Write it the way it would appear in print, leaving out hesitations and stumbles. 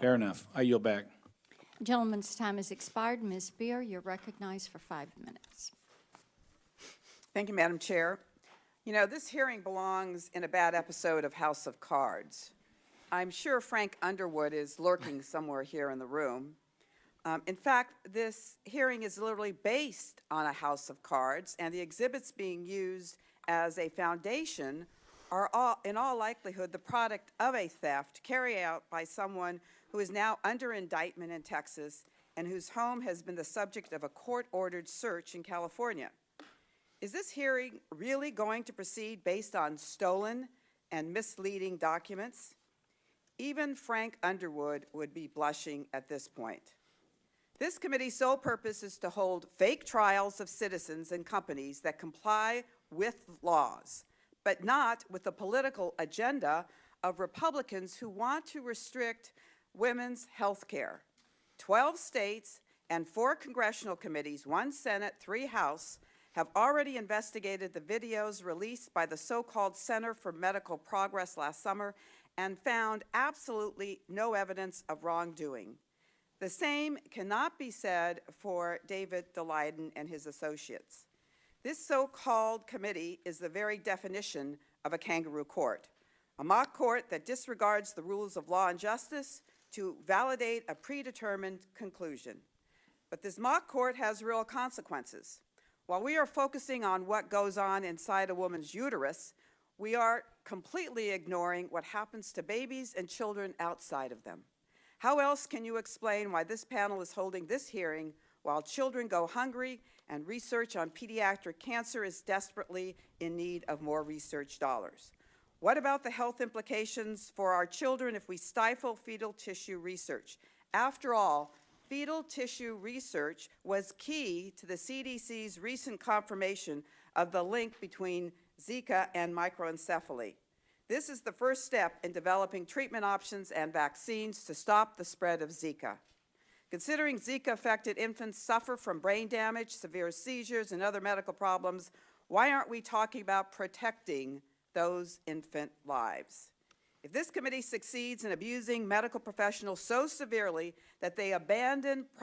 Fair enough. I yield back. Gentleman's time has expired. Ms. Speier, you're recognized for 5 minutes. Thank you, Madam Chair. You know, this hearing belongs in a bad episode of House of Cards. I'm sure Frank Underwood is lurking somewhere here in the room. In fact, this hearing is literally based on a House of Cards, and the exhibits being used as a foundation are in all likelihood the product of a theft carried out by someone who is now under indictment in Texas and whose home has been the subject of a court-ordered search in California. Is this hearing really going to proceed based on stolen and misleading documents? Even Frank Underwood would be blushing at this point. This committee's sole purpose is to hold fake trials of citizens and companies that comply with laws, but not with the political agenda of Republicans who want to restrict women's health care. 12 states and 4 congressional committees, 1 Senate, 3 House, have already investigated the videos released by the so-called Center for Medical Progress last summer and found absolutely no evidence of wrongdoing. The same cannot be said for David Daleiden and his associates. This so-called committee is the very definition of a kangaroo court, a mock court that disregards the rules of law and justice to validate a predetermined conclusion. But this mock court has real consequences. While we are focusing on what goes on inside a woman's uterus, we are completely ignoring what happens to babies and children outside of them. How else can you explain why this panel is holding this hearing while children go hungry and research on pediatric cancer is desperately in need of more research dollars? What about the health implications for our children if we stifle fetal tissue research? After all, fetal tissue research was key to the CDC's recent confirmation of the link between Zika and microencephaly. This is the first step in developing treatment options and vaccines to stop the spread of Zika. Considering Zika-affected infants suffer from brain damage, severe seizures, and other medical problems, why aren't we talking about protecting those infant lives? If this committee succeeds in abusing medical professionals so severely that they abandon